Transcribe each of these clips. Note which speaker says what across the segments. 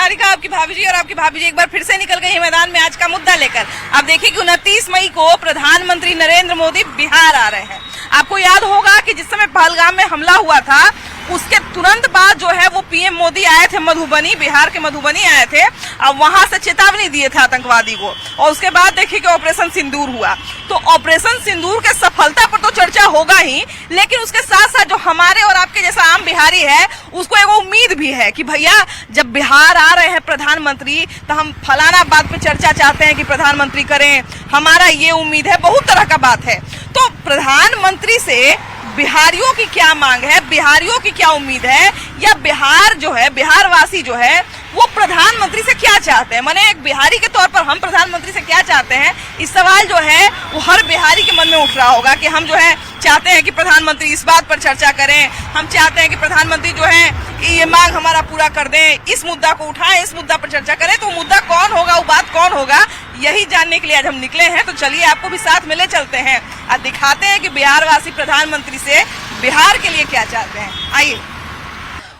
Speaker 1: निहारिका, आपकी भाभी जी और आपकी भाभी जी एक बार फिर से निकल गई मैदान में आज का मुद्दा लेकर। आप देखिए कि 29 मई को प्रधानमंत्री नरेंद्र मोदी बिहार आ रहे हैं। आपको याद होगा कि जिस समय पहलगाम में हमला हुआ था उसके तुरंत बाद जो है वो पीएम मोदी आए थे मधुबनी, बिहार के मधुबनी आए थे। अब वहां से चेतावनी दिए थे आतंकवादी को, और उसके बाद देखिए कि ऑपरेशन सिंदूर हुआ। तो ऑपरेशन सिंदूर के सफलता पर तो चर्चा होगा ही, लेकिन उसके साथ साथ जो हमारे और आपके जैसा आम बिहारी है उसको एक उम्मीद भी है कि भैया जब बिहार आ रहे हैं प्रधानमंत्री तो हम फलाना बात पे चर्चा चाहते हैं कि प्रधानमंत्री करें, हमारा ये उम्मीद है, बहुत तरह का बात है। तो प्रधानमंत्री से बिहारियों की क्या मांग है, बिहारियों की क्या उम्मीद है, या बिहार जो है, बिहार वासी जो है वो प्रधानमंत्री से क्या चाहते हैं, माने एक बिहारी के तौर पर हम प्रधानमंत्री से क्या चाहते हैं, इस सवाल जो है वो हर बिहारी के मन में उठ रहा होगा कि हम जो है चाहते हैं कि प्रधानमंत्री इस बात पर चर्चा करें, हम चाहते हैं कि प्रधानमंत्री जो है ये मांग हमारा पूरा कर दें, इस मुद्दा को उठाएं, इस मुद्दा पर चर्चा करें। तो मुद्दा कौन होगा, वो बात कौन होगा, यही जानने के लिए आज हम निकले हैं। तो चलिए आपको भी साथ में ले चलते हैं और दिखाते हैं कि बिहार वासी प्रधानमंत्री से बिहार के लिए क्या चाहते हैं। आइए।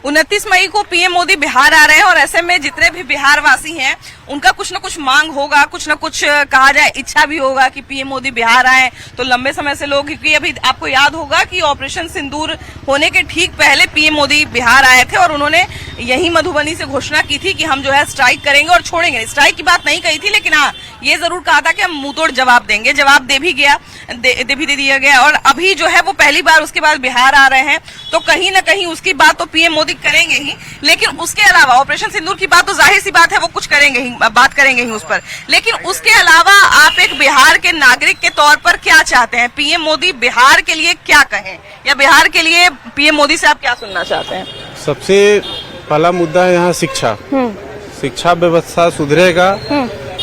Speaker 1: 29 मई को पीएम मोदी बिहार आ रहे हैं और ऐसे में जितने भी बिहार वासी हैं उनका कुछ न कुछ मांग होगा, कुछ न कुछ कहा जाए इच्छा भी होगा कि पीएम मोदी बिहार आए। तो लंबे समय से लोग, क्योंकि अभी आपको याद होगा कि ऑपरेशन सिंदूर होने के ठीक पहले पीएम मोदी बिहार आए थे और उन्होंने यही मधुबनी से घोषणा की थी कि हम जो है स्ट्राइक करेंगे और छोड़ेंगे। स्ट्राइक की बात नहीं कही थी, लेकिन हाँ ये जरूर कहा था कि हम मुंहतोड़ जवाब देंगे। जवाब दे भी दिया गया और अभी जो है वो पहली बार उसके बाद बिहार आ रहे हैं। तो कहीं न कहीं उसकी बात तो पीएम मोदी करेंगे ही, लेकिन उसके अलावा ऑपरेशन सिंदूर की बात तो जाहिर सी बात है वो कुछ करेंगे ही, बात करेंगे ही उस पर। लेकिन उसके अलावा आप एक बिहार के नागरिक के तौर पर क्या चाहते हैं, पीएम मोदी बिहार के लिए क्या कहें, या बिहार के लिए पीएम मोदी से आप क्या सुनना चाहते हैं?
Speaker 2: सबसे पहला मुद्दा है यहाँ शिक्षा। शिक्षा व्यवस्था सुधरेगा,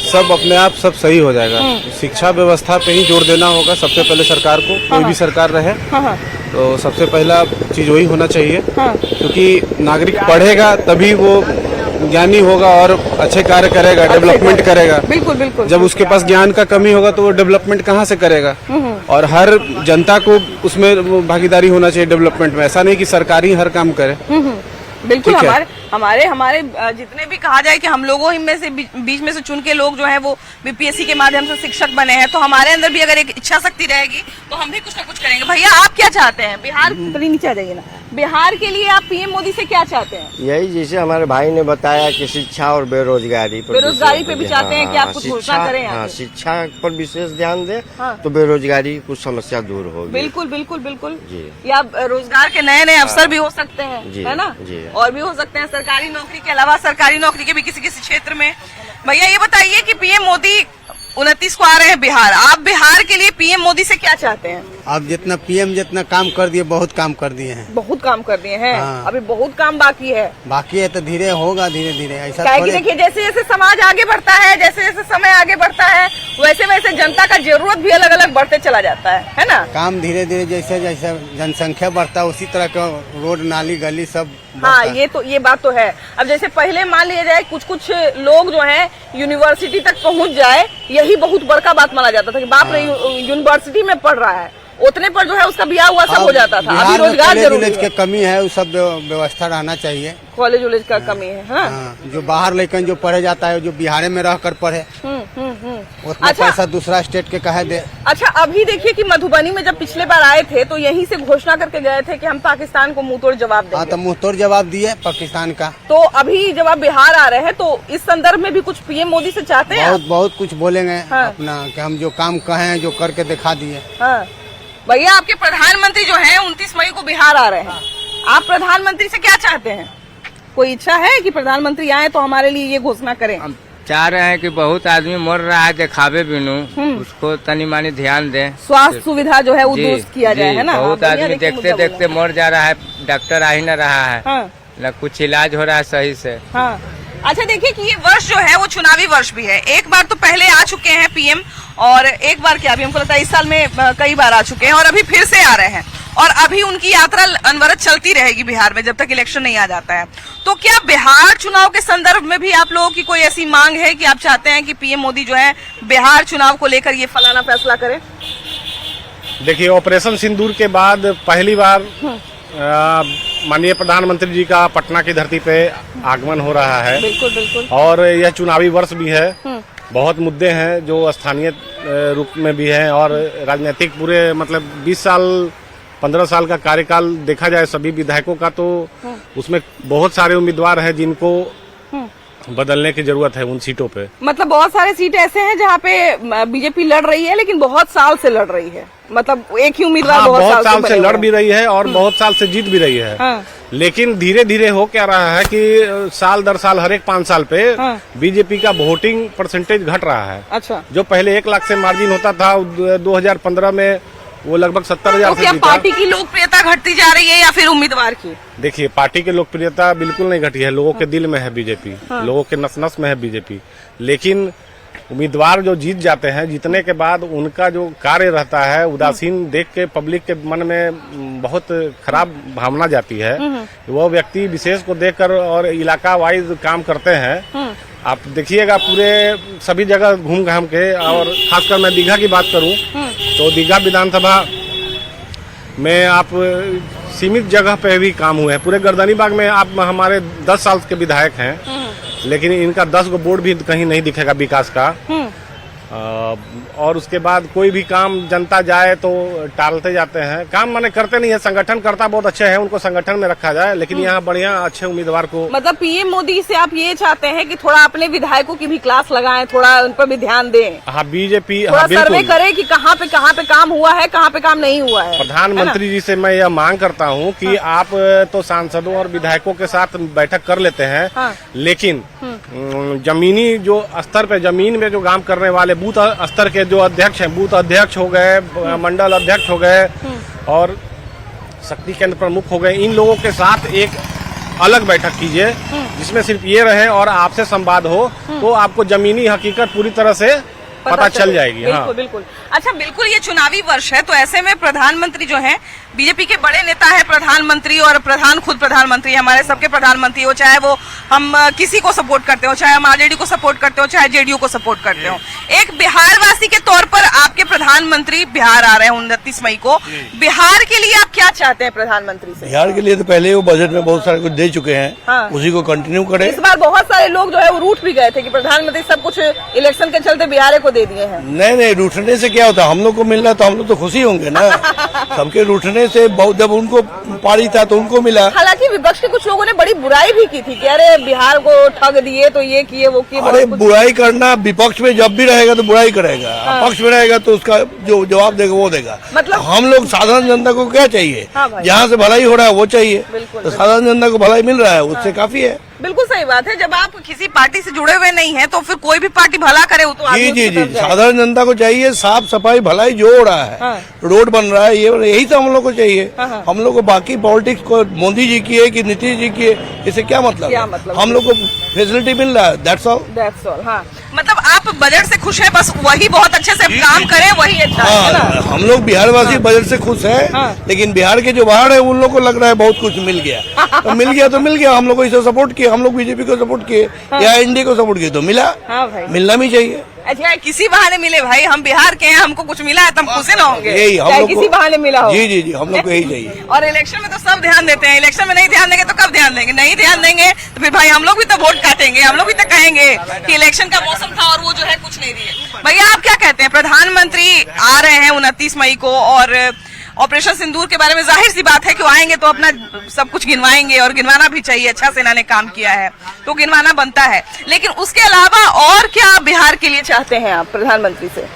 Speaker 2: सब अपने आप सब सही हो जाएगा। शिक्षा व्यवस्था पे ही जोर देना होगा सबसे पहले सरकार को, कोई भी सरकार रहे। तो सबसे पहला चीज वही होना चाहिए, क्योंकि नागरिक पढ़ेगा तभी वो ज्ञानी होगा और अच्छे कार्य करेगा, डेवलपमेंट करेगा।
Speaker 1: बिल्कुल बिल्कुल।
Speaker 2: जब उसके पास ज्ञान का कमी होगा तो वो डेवलपमेंट कहाँ से करेगा? और हर जनता को उसमें भागीदारी होना चाहिए डेवलपमेंट में। ऐसा नहीं कि सरकार ही हर काम करे।
Speaker 1: बिल्कुल। हमारे जितने भी कहा जाए कि हम लोगों में से बीच में से चुन के लोग जो है वो बीपीएससी के माध्यम से शिक्षक बने हैं, तो हमारे अंदर भी अगर एक इच्छा शक्ति रहेगी तो हम भी कुछ ना कुछ करेंगे। भैया आप क्या चाहते हैं बिहार, नीचे आ जाइए ना, बिहार के लिए आप पीएम मोदी से क्या चाहते हैं?
Speaker 3: यही जैसे हमारे भाई ने बताया कि शिक्षा और बेरोजगारी
Speaker 1: पे भी चाहते हैं कि आप कुछ घोषणा करें।
Speaker 3: हाँ, शिक्षा पर विशेष ध्यान दें तो बेरोजगारी कुछ समस्या दूर होगी।
Speaker 1: बिल्कुल बिल्कुल बिल्कुल। या रोजगार के नए नए अवसर भी हो सकते हैं, है ना, और भी हो सकते हैं सरकारी नौकरी के अलावा, सरकारी नौकरी के भी किसी किसी क्षेत्र में। भैया ये बताइए कि पीएम मोदी 29 को आ रहे हैं बिहार, आप बिहार के लिए पीएम मोदी से क्या चाहते हैं?
Speaker 4: आप जितना पीएम जितना काम कर दिए, बहुत काम कर दिए हैं।
Speaker 1: बहुत काम कर दिए हैं।
Speaker 4: हाँ।
Speaker 1: अभी बहुत काम बाकी है।
Speaker 4: बाकी है तो धीरे होगा, धीरे धीरे ऐसा
Speaker 1: थोड़े। देखिए जैसे जैसे समाज आगे बढ़ता है, जैसे जैसे समय आगे बढ़ता है, वैसे वैसे जनता का जरूरत भी अलग अलग बढ़ते चला जाता है ना।
Speaker 4: काम धीरे धीरे जैसे जैसे जनसंख्या बढ़ता है उसी तरह का रोड नाली गली सब।
Speaker 1: हाँ ये बात तो है। अब जैसे पहले मान लिया जाए कुछ लोग जो है यूनिवर्सिटी तक पहुंच जाए, यही बहुत बड़का बात माना जाता था कि बाप रे यूनिवर्सिटी में पढ़ रहा है, उतने पर जो है उसका ब्याह हुआ सब हो जाता था। अभी रोजगार जरूरी है,
Speaker 4: कमी है, वो सब व्यवस्था रहना चाहिए।
Speaker 1: कॉलेज वॉलेज का कमी है। हाँ।
Speaker 4: जो बाहर लेकिन जो पढ़े जाता है, जो बिहार में रह कर पढ़े, उतना पैसा दूसरा स्टेट के कहे दे।
Speaker 1: अच्छा अभी देखिए कि मधुबनी में जब पिछले बार आए थे तो यहीं से घोषणा करके गए थे कि हम पाकिस्तान को मुंहतोड़ जवाब देंगे।
Speaker 4: हाँ, तो मुंहतोड़ जवाब दिए पाकिस्तान का।
Speaker 1: तो अभी जब आप बिहार आ रहे हैं तो इस संदर्भ में भी कुछ पीएम मोदी से चाहते हैं?
Speaker 4: बहुत कुछ बोलेंगे। हाँ। अपना कि हम जो काम कहें जो करके दिखा दिए।
Speaker 1: हाँ। भैया आपके प्रधानमंत्री जो है 29 मई को बिहार आ रहे हैं, आप प्रधानमंत्री से क्या चाहते हैं? कोई इच्छा है कि प्रधानमंत्री आए तो हमारे लिए ये घोषणा करें?
Speaker 5: हम चाह रहे हैं कि बहुत आदमी मर रहा है, दिखावे बिनु उसको तनी मानी ध्यान दें,
Speaker 1: स्वास्थ्य सुविधा जो है वो दुरुस्त किया जाए, है ना।
Speaker 5: बहुत आदमी देखते देखते मर जा रहा है, डॉक्टर आ ही न रहा है।
Speaker 1: हाँ।
Speaker 5: न कुछ इलाज हो रहा है सही से।
Speaker 1: हाँ। अच्छा देखिए कि ये वर्ष जो है वो चुनावी वर्ष भी है। एक बार तो पहले आ चुके हैं पीएम, और एक बार क्या, अभी हमको लगता है इस साल में कई बार आ चुके हैं और अभी फिर से आ रहे हैं, और अभी उनकी यात्रा अनवरत चलती रहेगी बिहार में जब तक इलेक्शन नहीं आ जाता है। तो क्या बिहार चुनाव के संदर्भ में भी आप लोगों की कोई ऐसी मांग है कि आप चाहते हैं कि पीएम मोदी जो है बिहार चुनाव को लेकर ये फलाना फैसला करें?
Speaker 2: देखिए ऑपरेशन सिंदूर के बाद पहली बार
Speaker 6: माननीय प्रधानमंत्री जी का पटना की धरती पे आगमन हो रहा है।
Speaker 1: बिल्कुल बिल्कुल।
Speaker 6: और यह चुनावी वर्ष भी है। बहुत मुद्दे हैं जो स्थानीय रूप में भी हैं और राजनीतिक पूरे मतलब 20 साल 15 साल का कार्यकाल देखा जाए सभी विधायकों का तो उसमें बहुत सारे उम्मीदवार हैं जिनको बदलने की जरूरत है उन सीटों पे।
Speaker 1: मतलब बहुत सारे सीट ऐसे हैं जहाँ पे बीजेपी लड़ रही है लेकिन बहुत साल से लड़ रही है, मतलब एक ही उम्मीदवार
Speaker 6: बहुत साल से लड़ भी रही है और बहुत साल से जीत भी रही है।
Speaker 1: हाँ।
Speaker 6: लेकिन धीरे धीरे हो क्या रहा है कि साल दर साल हर एक 5 साल पे बीजेपी का वोटिंग परसेंटेज घट रहा है।
Speaker 1: अच्छा।
Speaker 6: जो पहले 1 लाख से मार्जिन होता था 2015 में वो लगभग 70,000
Speaker 1: तो क्या पार्टी की लोकप्रियता घटती जा रही है या फिर उम्मीदवार की?
Speaker 6: देखिए, पार्टी की लोकप्रियता बिल्कुल नहीं घटी है, लोगों के दिल में है बीजेपी। लोगों के नस नस में है बीजेपी। लेकिन उम्मीदवार जो जीत जाते हैं, जीतने के बाद उनका जो कार्य रहता है उदासीन देख के पब्लिक के मन में बहुत खराब भावना जाती है। वो व्यक्ति विशेष को देखकर और इलाका वाइज काम करते हैं। आप देखिएगा पूरे सभी जगह घूम घाम के, और खासकर मैं दीघा की बात करूं तो दीघा विधानसभा में आप सीमित जगह पे भी काम हुए हैं। पूरे गर्दनीबाग में आप हमारे 10 साल के विधायक हैं लेकिन इनका 10 गो बोर्ड भी कहीं नहीं दिखेगा विकास का। और उसके बाद कोई भी काम जनता जाए तो टालते जाते हैं, काम माने करते नहीं है। संगठन करता बहुत अच्छे हैं, उनको संगठन में रखा जाए, लेकिन यहाँ बढ़िया अच्छे उम्मीदवार को। मतलब
Speaker 1: पीएम मोदी से आप ये चाहते हैं कि थोड़ा अपने विधायकों की भी क्लास लगाएं, थोड़ा उन पर भी ध्यान दें।
Speaker 6: हाँ, बीजेपी
Speaker 1: सर्वे करे कि कहाँ पे काम हुआ है, कहाँ पे काम नहीं हुआ है।
Speaker 6: प्रधानमंत्री जी से मैं यह मांग करता हूँ कि आप तो सांसदों और विधायकों के साथ बैठक कर लेते हैं, लेकिन जमीनी जो स्तर पे, जमीन में जो काम करने वाले बूथ स्तर के जो अध्यक्ष हैं, बूथ अध्यक्ष हो गए, मंडल अध्यक्ष हो गए और शक्ति केंद्र प्रमुख हो गए, इन लोगों के साथ एक अलग बैठक कीजिए जिसमें सिर्फ ये रहे और आपसे संवाद हो तो आपको जमीनी हकीकत पूरी तरह से पता चल जाएगी।
Speaker 1: बिल्कुल, हाँ बिल्कुल। अच्छा, बिल्कुल ये चुनावी वर्ष है तो ऐसे में प्रधानमंत्री जो है, बीजेपी के बड़े नेता है प्रधानमंत्री, और खुद प्रधानमंत्री हमारे सबके प्रधानमंत्री हो, चाहे वो हम किसी को सपोर्ट करते हो, चाहे हम आरजेडी को सपोर्ट करते हो, चाहे जेडीयू को सपोर्ट करते हो। एक बिहार वासी के तौर पर आपके प्रधानमंत्री बिहार आ रहे हैं 29 मई को। बिहार के लिए आप क्या चाहते हैं प्रधानमंत्री से?
Speaker 7: बिहार के लिए तो पहले वो बजट में बहुत सारे कुछ दे चुके हैं। हाँ। उसी को कंटिन्यू करें।
Speaker 1: इस बार बहुत सारे लोग जो है वो रूठ भी गए थे कि प्रधानमंत्री सब कुछ इलेक्शन के चलते बिहार को दे दिए हैं।
Speaker 7: नहीं, रूठने से क्या होता है, हम लोग को मिल रहा तो हम लोग तो खुशी होंगे ना। सबके रूठने से जब उनको पारी था तो उनको मिला। हालांकि विपक्ष के कुछ लोगों ने बड़ी बुराई भी की थी कि अरे बिहार को ठग दिए, तो ये किए वो किए। अरे बुराई करना, विपक्ष में जब भी रहेगा तो बुराई करेगा। हाँ। पक्ष में रहेगा तो उसका जो जवाब देगा वो देगा। मतलब हम लोग साधारण जनता को क्या चाहिए? हाँ, जहाँ से भलाई हो रहा है वो चाहिए। तो साधारण जनता को भलाई मिल रहा है, उससे काफी है। बिल्कुल सही बात है। जब आप किसी पार्टी से जुड़े हुए नहीं हैं तो फिर कोई भी पार्टी भला करे वो तो जी साधारण जनता को चाहिए। साफ सफाई भलाई जो हो रहा है, हाँ। रोड बन रहा है, यही तो हम लोग को चाहिए। हाँ। हम लोग को बाकी पॉलिटिक्स को मोदी जी की है कि नीतीश जी की है, इससे क्या मतलब? हम लोग को फैसिलिटी मिल रहा है, दैट्स ऑल। हाँ। मतलब आप बजट से खुश हैं, बस वही बहुत अच्छे से काम करें, वही अच्छा है ना? हम लोग बिहार वासी बजट से खुश है, लेकिन बिहार के जो बाहर है उन लोग को लग रहा है बहुत कुछ मिल गया। तो मिल गया हम लोग को इसे सपोर्ट किया, हम लोग बीजेपी को सपोर्ट किए या एनडीए को सपोर्ट किए तो मिला। हाँ भाई, मिलना भी चाहिए। अच्छा, किसी बहाने मिले भाई, हम बिहार के हैं, हमको कुछ मिला है तो हम खुश ना होंगे। यही हम लोग किसी बहाने मिला हो। जी, हम लोग को यही चाहिए। और इलेक्शन में तो सब ध्यान देते हैं, इलेक्शन में नहीं ध्यान देंगे तो कब ध्यान देंगे? नहीं ध्यान देंगे तो फिर भाई हम लोग भी तो वोट काटेंगे, हम लोग भी तो कहेंगे कि इलेक्शन का मौसम था और वो जो है कुछ नहीं दिए। भैया आप क्या कहते हैं? प्रधानमंत्री आ रहे हैं 29 मई को और ऑपरेशन सिंदूर के बारे में जाहिर सी बात है कि वो आएंगे तो अपना सब कुछ गिनवाएंगे और गिनवाना भी चाहिए। अच्छा सेना ने काम किया है तो गिनवाना बनता है, लेकिन उसके अलावा और क्या बिहार के लिए चाहते हैं आप प्रधानमंत्री से?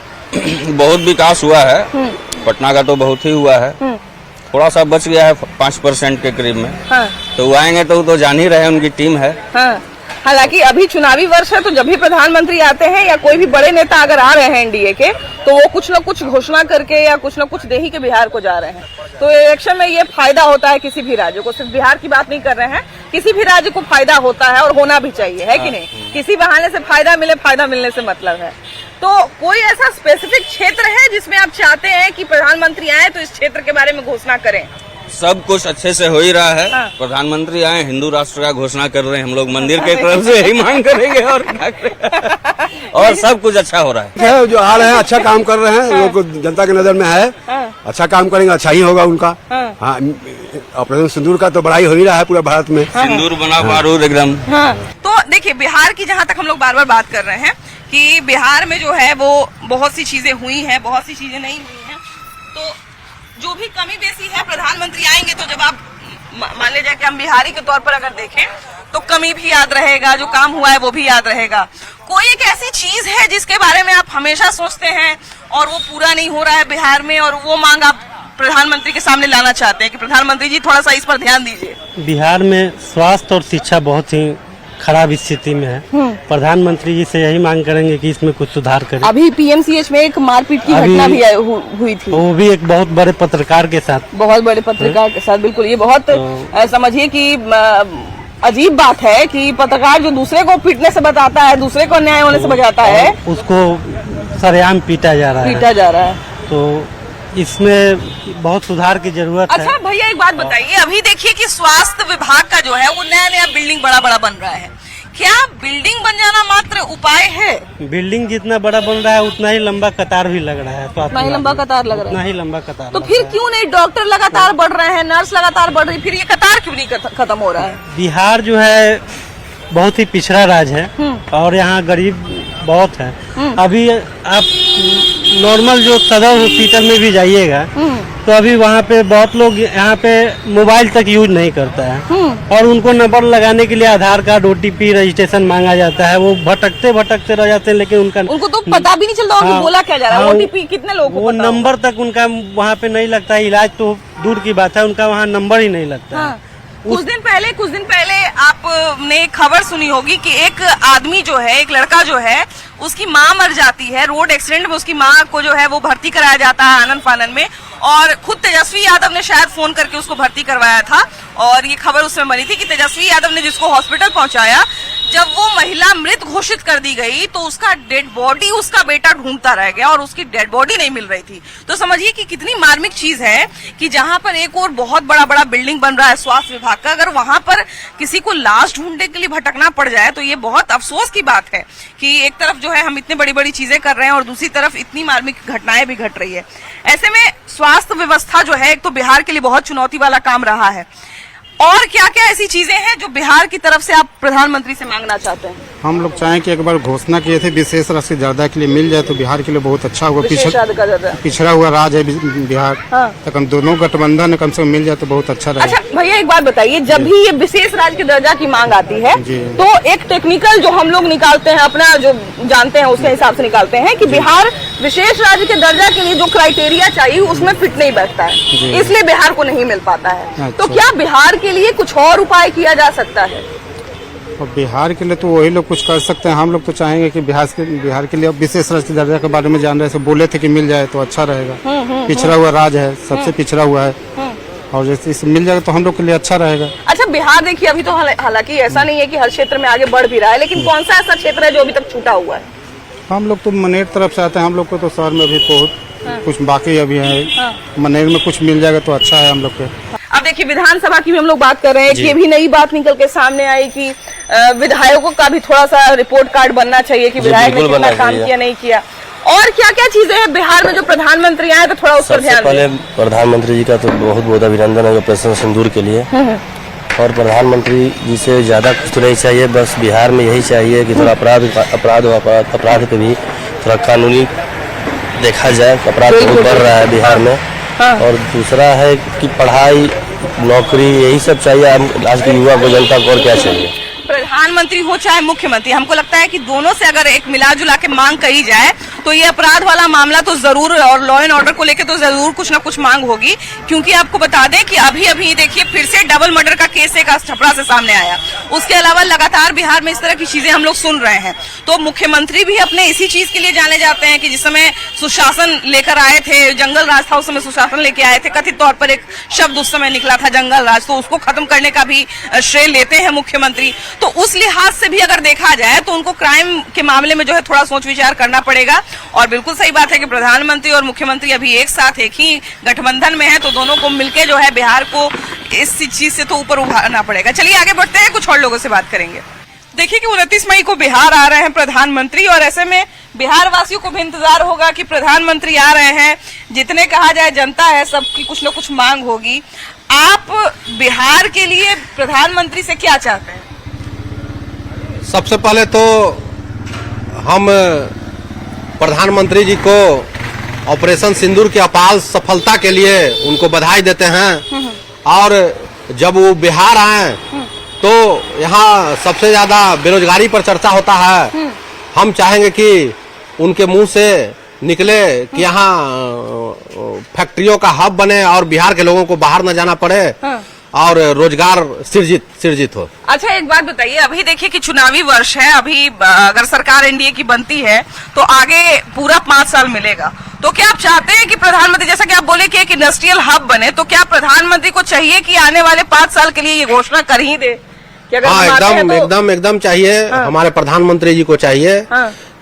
Speaker 8: बहुत विकास हुआ है, पटना का तो बहुत ही हुआ है, थोड़ा सा बच गया है 5% के करीब में। हाँ। तो वो आएंगे तो जान ही रहे, उनकी टीम है। हाँ।
Speaker 1: हालांकि अभी चुनावी वर्ष है तो जब भी प्रधानमंत्री आते हैं या कोई भी बड़े नेता अगर आ रहे हैं एनडीए के तो वो कुछ न कुछ घोषणा करके या कुछ न कुछ दे ही के बिहार को जा रहे हैं। तो इलेक्शन में ये फायदा होता है किसी भी राज्य को, सिर्फ बिहार की बात नहीं कर रहे हैं, किसी भी राज्य को फायदा होता है और होना भी चाहिए, है कि नहीं? किसी बहाने से फायदा मिले, फायदा मिलने से मतलब है। तो कोई ऐसा स्पेसिफिक क्षेत्र है जिसमें आप चाहते हैं कि प्रधानमंत्री आए तो इस क्षेत्र के बारे में घोषणा करें?
Speaker 8: सब कुछ अच्छे से हो ही रहा है। प्रधानमंत्री आए, हिंदू राष्ट्र का घोषणा कर रहे हैं, हम लोग मंदिर के तरफ से यही मांग करेंगे और क्या करेंगे। और सब कुछ अच्छा हो रहा है।
Speaker 9: जो आ रहे हैं अच्छा काम कर रहे हैं, लोग जनता की नजर में है, अच्छा काम करेंगे, अच्छा ही होगा उनका। हाँ, ऑपरेशन सिंदूर का तो बड़ाई हो ही रहा है पूरे भारत में।
Speaker 8: सिंदूर बना बारूद एकदम।
Speaker 1: तो देखिए, बिहार की जहाँ तक हम लोग बार बार बात कर रहे हैं कि बिहार में जो है वो बहुत सी चीजें हुई हैं, बहुत सी चीजें नहीं हुई हैं। तो जो भी कमी बेसी है, प्रधानमंत्री आएंगे तो जब आप मान लीजिए कि हम बिहारी के तौर पर अगर देखें तो कमी भी याद रहेगा, जो काम हुआ है वो भी याद रहेगा। कोई एक ऐसी चीज है जिसके बारे में आप हमेशा सोचते हैं और वो पूरा नहीं हो रहा है बिहार में, और वो मांग आप प्रधानमंत्री के सामने लाना चाहते हैं कि प्रधानमंत्री जी थोड़ा सा इस पर ध्यान दीजिए?
Speaker 10: बिहार में स्वास्थ्य और शिक्षा बहुत ही खराब स्थिति में है। प्रधानमंत्री जी से यही मांग करेंगे कि इसमें कुछ सुधार करें।
Speaker 1: अभी पीएमसीएच में एक मारपीट की घटना भी हुई थी,
Speaker 10: वो भी एक बहुत बड़े पत्रकार के साथ,
Speaker 1: बिल्कुल। ये बहुत समझिए कि अजीब बात है कि पत्रकार जो दूसरे को पीटने से बताता है, दूसरे को अन्याय होने से बचाता है,
Speaker 10: उसको सरेआम पीटा जा रहा है। तो इसमें बहुत सुधार की जरूरत है।
Speaker 1: अच्छा भैया, एक बात बताइए, अभी देखिए कि स्वास्थ्य विभाग का जो है वो नया नया बिल्डिंग बड़ा बड़ा बन रहा है। क्या बिल्डिंग बन जाना मात्र उपाय है?
Speaker 10: बिल्डिंग जितना बड़ा बन रहा है उतना ही लंबा कतार भी लग रहा है।
Speaker 1: उतना ही लंबा कतार लग रहा है,
Speaker 10: उतना ही लंबा कतार।
Speaker 1: तो फिर क्यों नहीं डॉक्टर लगातार बढ़ रहे हैं, नर्स लगातार बढ़ रही, फिर ये कतार क्यों नहीं खत्म हो रहा है?
Speaker 10: बिहार जो है बहुत ही पिछड़ा राज्य है और यहाँ गरीब बहुत है। अभी आप नॉर्मल जो सदर हॉस्पिटल में भी जाइएगा तो अभी वहाँ पे बहुत लोग यहाँ पे मोबाइल तक यूज नहीं करता है और उनको नंबर लगाने के लिए आधार कार्ड, OTP, रजिस्ट्रेशन मांगा जाता है। वो भटकते रह जाते हैं, लेकिन उनको तो
Speaker 1: पता भी नहीं चलता कि बोला क्या जा रहा है। OTP कितने लोगों को
Speaker 10: वो नंबर तक उनका वहाँ पे नहीं लगता है। इलाज तो दूर की बात है, उनका वहाँ नंबर ही नहीं लगता है।
Speaker 1: कुछ दिन पहले आपने खबर सुनी होगी कि एक आदमी जो है, एक लड़का जो है, उसकी माँ मर जाती है रोड एक्सीडेंट में। उसकी माँ को जो है वो भर्ती कराया जाता है आनंद फानन में, और खुद तेजस्वी यादव ने शायद फोन करके उसको भर्ती करवाया था। और ये खबर उसमें बनी थी कि तेजस्वी यादव ने जिसको हॉस्पिटल पहुंचाया, जब वो महिला मृत घोषित कर दी गई तो उसका डेड बॉडी उसका बेटा ढूंढता रह गया और उसकी डेड बॉडी नहीं मिल रही थी। तो समझिए कि कितनी मार्मिक चीज है कि जहां पर एक और बहुत बड़ा बड़ा बिल्डिंग बन रहा है स्वास्थ्य विभाग का, अगर वहां पर किसी को लाश ढूंढने के लिए भटकना पड़ जाए तो ये बहुत अफसोस की बात है कि एक तरफ जो है हम इतनी बड़ी बड़ी चीजें कर रहे हैं और दूसरी तरफ इतनी मार्मिक घटनाएं भी घट रही है। ऐसे में स्वास्थ्य व्यवस्था जो है, एक तो बिहार के लिए बहुत चुनौती वाला काम रहा है। और क्या क्या ऐसी चीजें हैं जो बिहार की तरफ से आप प्रधानमंत्री से मांगना चाहते हैं?
Speaker 2: हम लोग चाहें कि एक बार घोषणा किए थे विशेष राष्ट्रीय दर्जा के लिए मिल जाए तो बिहार के लिए बहुत अच्छा होगा। पिछड़ा हुआ राज्य है बिहार, तो हम दोनों गठबंधन कम से कम मिल जाए तो बहुत अच्छा रहेगा।
Speaker 1: अच्छा भैया, एक बात बताइए, जब भी ये विशेष राज्य के दर्जा की मांग आती है तो एक टेक्निकल जो हम लोग निकालते हैं, अपना जो जानते हैं उसके हिसाब से निकालते हैं कि बिहार विशेष राज्य के दर्जा के लिए जो क्राइटेरिया चाहिए उसमें फिट नहीं बैठता है, इसलिए बिहार को नहीं मिल पाता है। तो क्या बिहार के लिए कुछ और उपाय किया जा सकता है?
Speaker 2: और बिहार के लिए तो वही लोग कुछ कर सकते हैं। हम लोग तो चाहेंगे कि बिहार के लिए विशेष राष्ट्रीय दर्जा के बारे में जान रहे हैं, बोले थे कि मिल जाए तो अच्छा रहेगा। पिछड़ा हुआ राज्य है, सबसे पिछड़ा हुआ है, और जैसे इसे मिल जाएगा तो हम लोग के लिए अच्छा रहेगा।
Speaker 1: अच्छा बिहार देखिए, अभी तो हालांकि ऐसा नहीं है कि हर क्षेत्र में आगे बढ़ भी रहा है, लेकिन कौन सा ऐसा क्षेत्र है जो अभी तक छूटा हुआ है?
Speaker 2: हम लोग तो मनेर तरफ से आते हैं, हम लोग को तो शहर में भी बहुत कुछ बाकी अभी है। मनेर में कुछ मिल जाएगा तो अच्छा है हम लोग के।
Speaker 1: अब देखिए, विधानसभा की भी हम लोग बात कर रहे हैं कि ये भी नई बात निकल के सामने आई कि विधायकों का भी थोड़ा सा रिपोर्ट कार्ड बनना चाहिए कि विधायक ने कितना काम किया नहीं किया। और क्या क्या चीजें हैं बिहार में जो प्रधानमंत्री आए तो थोड़ा उस पर ध्यान दें।
Speaker 3: पहले प्रधानमंत्री जी का तो बहुत बहुत अभिनंदन है ऑपरेशन सिंदूर के लिए। और प्रधानमंत्री जी से ज्यादा कुछ तो नहीं चाहिए, बस बिहार में यही चाहिए कि थोड़ा अपराध पे भी थोड़ा कानूनी देखा जाए। अपराध बहुत बढ़ रहा है बिहार में। और दूसरा है कि पढ़ाई, नौकरी, यही सब चाहिए आज की युवा को, जनता को। और क्या चाहिए?
Speaker 1: प्रधानमंत्री हो चाहे मुख्यमंत्री, हमको लगता है कि दोनों से अगर एक मिला जुला के मांग कही जाए तो ये अपराध वाला मामला तो जरूर, और लॉ एंड ऑर्डर को लेकर तो जरूर कुछ ना कुछ मांग होगी। क्योंकि आपको बता दें कि अभी देखिए फिर से डबल मर्डर का केस एक छपरा से सामने आया। उसके अलावा लगातार बिहार में इस तरह की चीजें हम लोग सुन रहे हैं। तो मुख्यमंत्री भी अपने इसी चीज के लिए जाने जाते हैं कि जिस समय सुशासन लेकर आए थे, जंगल राज था, उस समय सुशासन लेके आए थे, कथित तौर पर एक शब्द उस समय निकला था जंगल राज, तो उसको खत्म करने का भी श्रेय लेते हैं मुख्यमंत्री। तो उस लिहाज से भी अगर देखा जाए तो उनको क्राइम के मामले में जो है थोड़ा सोच विचार करना पड़ेगा। और बिल्कुल सही बात है कि प्रधानमंत्री और मुख्यमंत्री अभी एक साथ एक ही गठबंधन में है, तो दोनों को मिलकर जो है बिहार को इस चीज से तो ऊपर उभारना पड़ेगा। चलिए आगे बढ़ते हैं, कुछ और लोगों से बात करेंगे। देखिए कि 29 मई को बिहार आ रहे हैं प्रधानमंत्री, और ऐसे में बिहार वासियों को भी इंतजार होगा कि प्रधानमंत्री आ रहे हैं, जितने कहा जाए जनता है, सबकी कुछ न कुछ मांग होगी। आप बिहार के लिए प्रधानमंत्री से क्या चाहते हैं?
Speaker 11: सबसे पहले तो हम प्रधानमंत्री जी को ऑपरेशन सिंदूर की अपार सफलता के लिए उनको बधाई देते हैं। और जब वो बिहार आए तो यहाँ सबसे ज्यादा बेरोजगारी पर चर्चा होता है। हम चाहेंगे कि उनके मुंह से निकले कि यहाँ फैक्ट्रियों का हब बने और बिहार के लोगों को बाहर न जाना पड़े और रोजगार सृजित हो।
Speaker 1: अच्छा, एक बात बताइए, अभी देखिए कि चुनावी वर्ष है, अभी अगर सरकार एनडीए की बनती है तो आगे पूरा 5 साल मिलेगा, तो क्या आप चाहते हैं कि प्रधानमंत्री, जैसा कि आप बोले कि एक इंडस्ट्रियल हब बने, तो क्या प्रधानमंत्री को चाहिए कि आने वाले 5 साल के लिए ये घोषणा कर ही दे?
Speaker 11: हाँ, एकदम चाहिए। हमारे प्रधानमंत्री जी को चाहिए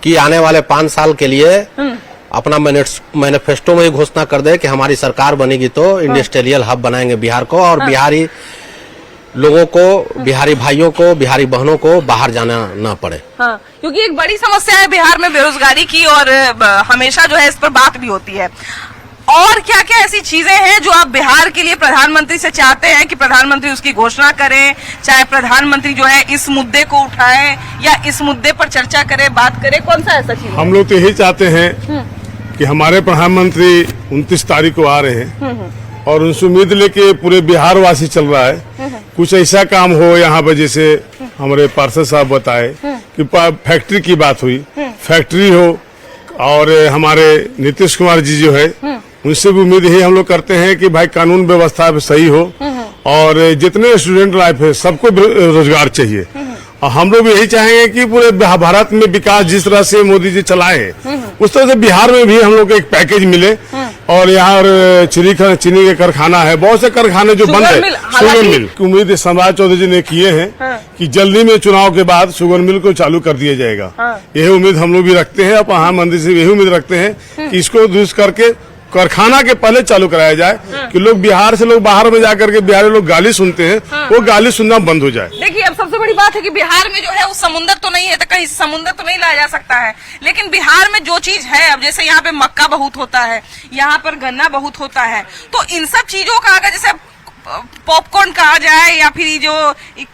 Speaker 11: कि आने वाले 5 साल के लिए अपना मैनिफेस्टो में ही घोषणा कर दे कि हमारी सरकार बनेगी तो इंडस्ट्रियल हब बनाएंगे बिहार को, और बिहारी लोगों को, बिहारी भाइयों को, बिहारी बहनों को बाहर जाना ना पड़े।
Speaker 1: हाँ, क्योंकि एक बड़ी समस्या है बिहार में बेरोजगारी की, और हमेशा जो है इस पर बात भी होती है। और क्या क्या ऐसी चीजें हैं जो आप बिहार के लिए प्रधानमंत्री से चाहते हैं कि प्रधानमंत्री उसकी घोषणा करें, चाहे प्रधानमंत्री जो है इस मुद्दे को उठाए या इस मुद्दे पर चर्चा करे, बात करे, कौन सा ऐसा चीज?
Speaker 6: हम लोग तो यही चाहते हैं कि हमारे प्रधानमंत्री 29 तारीख को आ रहे हैं और उनसे उम्मीद लेके पूरे बिहार वासी चल रहा है। कुछ ऐसा काम हो यहाँ पर, जैसे हमारे पार्षद साहब बताए कि फैक्ट्री की बात हुई, फैक्ट्री हो, और हमारे नीतीश कुमार जी जो है उनसे भी उम्मीद यही हम लोग करते हैं कि भाई कानून व्यवस्था सही हो, और जितने स्टूडेंट लाइफ है सबको रोजगार चाहिए। और हम लोग भी यही चाहेंगे कि पूरे भारत में विकास जिस तरह से मोदी जी चलाए हैं उस तरह से बिहार में भी हम लोग को एक पैकेज मिले। और यहाँ चीनी के कारखाना है, बहुत से कारखाने जो बंद है, शुगर मिल उम्मीद सम्राट चौधरी जी ने किए हैं कि जल्दी में चुनाव के बाद शुगर मिल को चालू कर दिया जाएगा। यही उम्मीद हम लोग भी रखते हैं, और प्रधानमंत्री से यही उम्मीद रखते हैं कि इसको दुरुस्त करके कारखाना के पहले चालू कराया जाए कि लोग बिहार से लोग बाहर में जाकर के बिहारी लोग गाली सुनते हैं, वो गाली सुनना बंद हो जाए।
Speaker 1: देखिए, अब सबसे बड़ी बात है कि बिहार में जो है वो समुद्र तो नहीं है, तो कहीं समुद्र तो नहीं लाया जा सकता है, लेकिन बिहार में जो चीज है, अब जैसे यहाँ पे मक्का बहुत होता है, यहाँ पर गन्ना बहुत होता है, तो इन सब चीजों का अगर जैसे पॉपकॉर्न कहा जाए, या फिर जो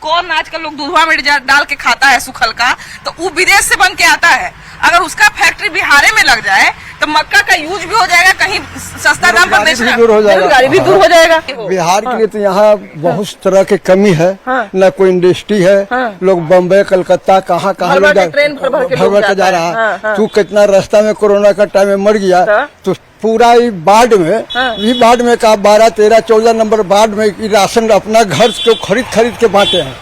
Speaker 1: कॉर्न आजकल लोग दूधवा में डाल के खाता है सूखल का, तो वो विदेश से बन के आता है। अगर उसका फैक्ट्री बिहार में लग जाए तो मक्का का यूज भी हो जाएगा, कहीं सस्ता दाम पर बेचना, बेरोजगारी भी दूर हो जाएगा।
Speaker 12: बिहार के लिए तो यहाँ बहुत तरह की कमी है, न कोई इंडस्ट्री है, लोग बम्बई कलकत्ता कहाँ
Speaker 1: ट्रेन भर के जा रहा है।
Speaker 12: तू कितना रास्ता में कोरोना का टाइम में मर गया, तो पूरा बाढ़ में बाढ़ में का 12, 13, 14 नंबर बाढ़ में राशन अपना घर को खरीद के बांटे हैं।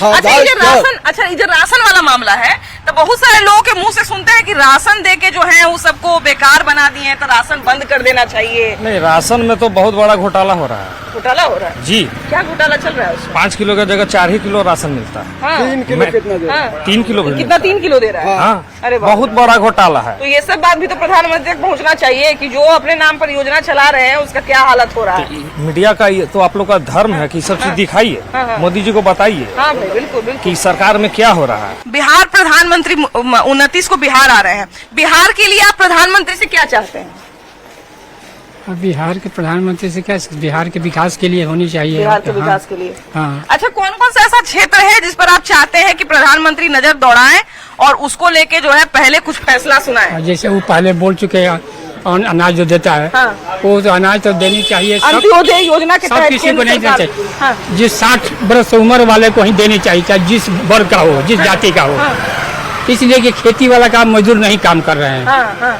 Speaker 1: अच्छा, ये राशन वाला मामला है, तो बहुत सारे लोगों के मुंह से सुनते हैं कि राशन दे के जो है वो सबको बेकार बना दिए हैं, तो राशन बंद कर देना चाहिए।
Speaker 13: नहीं, राशन में तो बहुत बड़ा घोटाला हो रहा है।
Speaker 1: घोटाला हो रहा है जी? क्या घोटाला चल रहा है उसमें?
Speaker 13: 5 किलो की जगह 4 ही किलो राशन मिलता है।
Speaker 12: 3 किलो कितना दे रहा है?
Speaker 13: 3 किलो
Speaker 1: कितना 3 किलो दे रहा है?
Speaker 13: हाँ,
Speaker 1: अरे
Speaker 13: बहुत बड़ा घोटाला है।
Speaker 1: तो ये सब बात भी तो प्रधानमंत्री तक पहुँचना चाहिए कि जो अपने नाम पर योजना चला रहे हैं उसका क्या हालत हो रहा है।
Speaker 13: मीडिया का तो आप लोग का धर्म है कि सब चीज दिखाइए, मोदी जी को बताइए
Speaker 1: बिल्कुल
Speaker 13: कि सरकार में क्या हो रहा है।
Speaker 1: बिहार प्रधानमंत्री 29 को बिहार आ रहे हैं, बिहार के लिए आप प्रधानमंत्री से क्या चाहते हैं?
Speaker 14: बिहार के प्रधानमंत्री से क्या, बिहार के विकास के लिए होनी चाहिए।
Speaker 1: बिहार के विकास के लिए,
Speaker 14: हाँ।
Speaker 1: अच्छा, कौन कौन सा ऐसा क्षेत्र है जिस पर आप चाहते हैं कि प्रधानमंत्री नजर दौड़ाएं और उसको लेके जो है पहले कुछ फैसला सुनाए?
Speaker 14: जैसे वो पहले बोल चुके हैं अनाज जो देता है, वो तो अनाज तो देनी चाहिए,
Speaker 1: अंत्योदय योजना के तहत
Speaker 14: किसी को नहीं देना चाहिए। जिस 60 वर्ष उम्र वाले को ही देनी चाहिए, चाहे जिस वर्ग का हो, जिस जाति का हो। इसलिए कि खेती वाला काम मजदूर नहीं काम कर रहे हैं,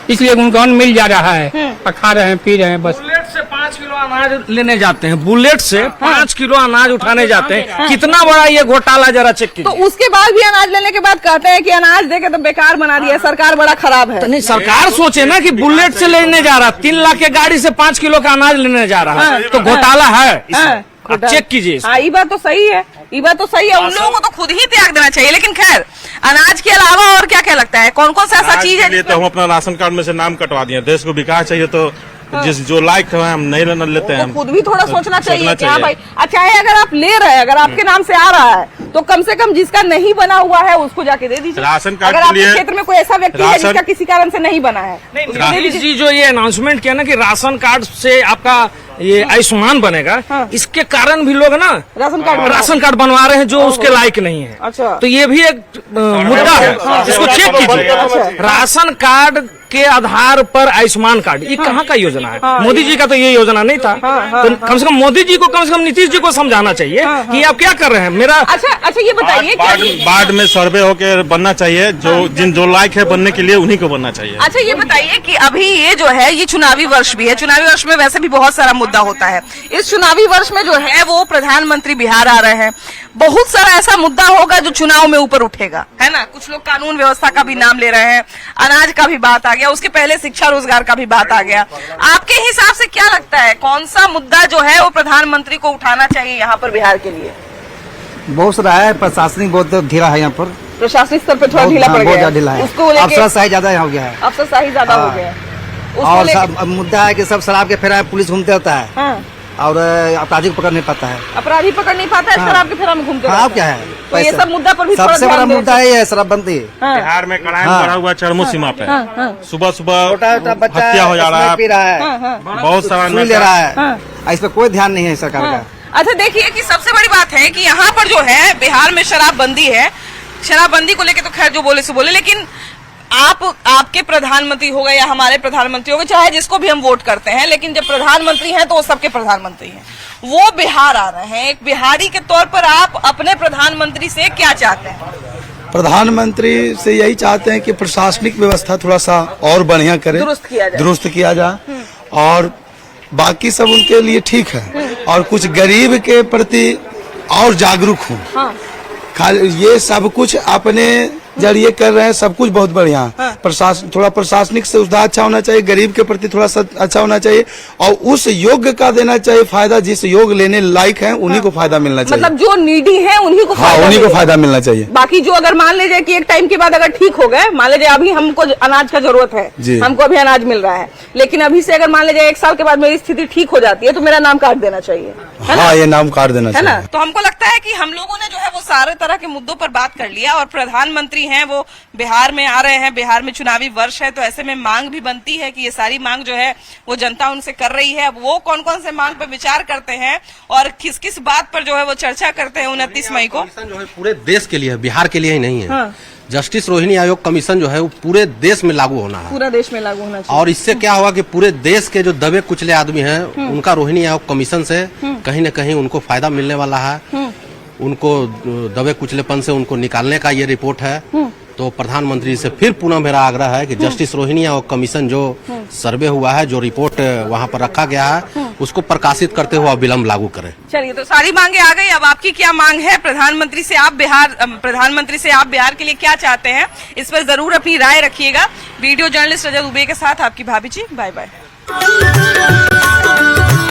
Speaker 14: इसलिए उनको अन्न मिल जा रहा है, खा रहे हैं, पी रहे हैं, बस।
Speaker 13: बुलेट से 5 किलो अनाज लेने जाते हैं, बुलेट से 5 किलो अनाज उठाने जाते हैं। कितना बड़ा ये घोटाला जरा चेक कीजिए।
Speaker 1: तो उसके बाद भी अनाज लेने के बाद कहते हैं कि अनाज देके तो बेकार बना दिया सरकार, बड़ा खराब है।
Speaker 13: तो नहीं, सरकार सोचे ना कि बुलेट से लेने जा रहा, 3 लाख के गाड़ी से 5 किलो का अनाज लेने जा रहा है, तो घोटाला है। आप चेक कीजिए।
Speaker 1: हाँ, ये बात तो सही है, ये बात तो सही है। उन लोगों को तो खुद ही त्याग देना चाहिए। लेकिन खैर, अनाज के अलावा और क्या क्या लगता है, कौन कौन सा ऐसा चीज है?
Speaker 15: तो हम अपना राशन कार्ड में से नाम कटवा दिए। देश को विकास चाहिए तो जिस जो लायक है हम नहीं लेते हैं।
Speaker 1: खुद भी थोड़ा सोचना चाहिए कि हाँ भाई, अच्छा है अगर आप ले रहे हैं, अगर आपके नाम से आ रहा है तो कम से कम जिसका नहीं बना हुआ है उसको जाके दे दीजिए।
Speaker 15: राशन कार्ड
Speaker 1: अगर
Speaker 15: के
Speaker 1: आपके
Speaker 15: लिए
Speaker 1: क्षेत्र में कोई ऐसा व्यक्ति है जिसका किसी कारण से नहीं बना है,
Speaker 13: मोदी जी जो ये अनाउंसमेंट किया ना कि राशन कार्ड से आपका ये आयुष्मान बनेगा, इसके कारण भी लोग ना राशन कार्ड बनवा रहे हैं जो उसके लायक नहीं है।
Speaker 1: अच्छा,
Speaker 13: तो ये भी एक मुद्दा है, इसको चेक कीजिए। राशन कार्ड के आधार पर आयुष्मान कार्ड, ये कहाँ का योजना है? मोदी जी का तो ये योजना नहीं था। तो कम से कम मोदी जी को, कम से कम नीतीश जी को समझाना चाहिए कि आप क्या कर रहे हैं। मेरा
Speaker 1: अच्छा ये बताइए,
Speaker 15: वार्ड में सर्वे होकर बनना चाहिए, जो लायक है बनने के लिए उन्हीं को बनना चाहिए।
Speaker 1: अच्छा ये बताइए कि अभी ये जो है ये चुनावी वर्ष भी है, चुनावी वर्ष में वैसे भी बहुत सारा मुद्दा होता है। इस चुनावी वर्ष में जो है वो प्रधानमंत्री बिहार आ रहे हैं, बहुत सारा ऐसा मुद्दा होगा जो चुनाव में ऊपर उठेगा, है ना। कुछ लोग कानून व्यवस्था का भी नाम ले रहे हैं, अनाज का भी बात आ गया, उसके पहले शिक्षा रोजगार का भी बात आ गया। आपके हिसाब से क्या लगता है कौन सा मुद्दा जो है वो प्रधानमंत्री को उठाना चाहिए यहाँ पर बिहार के लिए?
Speaker 16: बहुत सारा है, प्रशासनिक बहुत ढीला है यहाँ पर,
Speaker 1: प्रशासनिक स्तर पर थोड़ा ढीला पड़ गया है, उसको
Speaker 16: अफसरशाही ज्यादा हो गया है,
Speaker 1: अफसरशाही ज्यादा हो गया है।
Speaker 16: और सब मुद्दा है कि सब शराब के फेरा पुलिस घूमते रहता है और अपराधी को पकड़ नहीं पाता है,
Speaker 1: अपराधी पकड़ नहीं पाता है, शराब के फेरा में घूमते रहता है।
Speaker 16: क्या है
Speaker 1: तो ये सब मुद्दा पर भी
Speaker 16: सबसे बड़ा मुद्दा है शराबबंदी।
Speaker 15: बिहार में क्राइम बढ़ा हुआ चरमो सीमा पे, सुबह सुबह हत्या हो जा रहा है, बहुत सारा
Speaker 16: ले रहा है, इस पर कोई ध्यान नहीं है सरकार का।
Speaker 1: अच्छा देखिए कि सबसे बड़ी बात है कि यहाँ पर जो है बिहार में शराबबंदी है, शराबबंदी को लेकर तो खैर जो बोले सो बोले, लेकिन आपके प्रधानमंत्री हो गए या हमारे प्रधानमंत्री हो गए, चाहे जिसको भी हम वोट करते हैं, लेकिन जब प्रधानमंत्री हैं तो वो सबके प्रधानमंत्री हैं। वो बिहार आ रहे हैं, एक बिहारी के तौर पर आप अपने प्रधानमंत्री से क्या चाहते हैं?
Speaker 7: प्रधानमंत्री से यही चाहते हैं कि प्रशासनिक व्यवस्था थोड़ा सा और बढ़िया करे, दुरुस्त किया जाए और बाकी सब उनके लिए ठीक है, और कुछ गरीब के प्रति और जागरूक हो। ये सब कुछ अपने जरिए कर रहे हैं, सब कुछ बहुत बढ़िया। थोड़ा प्रशासनिक से सुधार अच्छा होना चाहिए, गरीब के प्रति थोड़ा सा अच्छा होना चाहिए, और उस योग्य का देना चाहिए फायदा, जिस योग लेने लायक है उन्हीं को फायदा मिलना चाहिए।
Speaker 1: मतलब जो नीडी है उन्हीं को
Speaker 7: उन्हीं को फायदा मिलना चाहिए।
Speaker 1: बाकी जो अगर मान लीजिए कि एक टाइम के बाद अगर ठीक हो गए, मान लीजिए अभी हमको अनाज का जरूरत है, हमको अभी अनाज मिल रहा है, लेकिन अभी से अगर मान लीजिए 1 साल के बाद मेरी स्थिति ठीक हो जाती है तो मेरा नाम काट देना चाहिए,
Speaker 7: हाँ ये नाम काट देना
Speaker 1: है ना। तो हमको लगता है कि हम लोगों ने जो है वो सारे तरह के मुद्दों पर बात कर लिया, और प्रधानमंत्री हैं वो बिहार में आ रहे हैं, बिहार में चुनावी वर्ष है, तो ऐसे में मांग भी बनती है कि ये सारी मांग जो है वो जनता उनसे कर रही है। अब वो कौन कौन से मांग पे विचार करते हैं और किस किस बात पर जो है वो चर्चा करते हैं 29 मई को।
Speaker 11: जो है पूरे देश के लिए, बिहार के लिए ही नहीं है। जस्टिस रोहिणी आयोग कमीशन जो है वो पूरे देश में लागू होना है,
Speaker 1: पूरा देश में लागू होना चाहिए।
Speaker 11: और इससे क्या होगा कि पूरे देश के जो दबे कुचले आदमी हैं उनका रोहिणी आयोग कमीशन से कहीं न कहीं उनको फायदा मिलने वाला है। उनको दबे कुचलेपन से उनको निकालने का ये रिपोर्ट है। तो प्रधानमंत्री से फिर पुनः मेरा आग्रह है कि जस्टिस रोहिणी आयोग कमीशन जो सर्वे हुआ है, जो रिपोर्ट वहाँ पर रखा गया है, उसको प्रकाशित करते हुए विलम्ब लागू करें।
Speaker 1: चलिए, तो सारी मांगे आ गई, अब आपकी क्या मांग है? प्रधानमंत्री से आप बिहार के लिए क्या चाहते हैं, इस पर जरूर अपनी राय रखिएगा। वीडियो जर्नलिस्ट रजत दुबे के साथ आपकी भाभी जी, बाय बाय।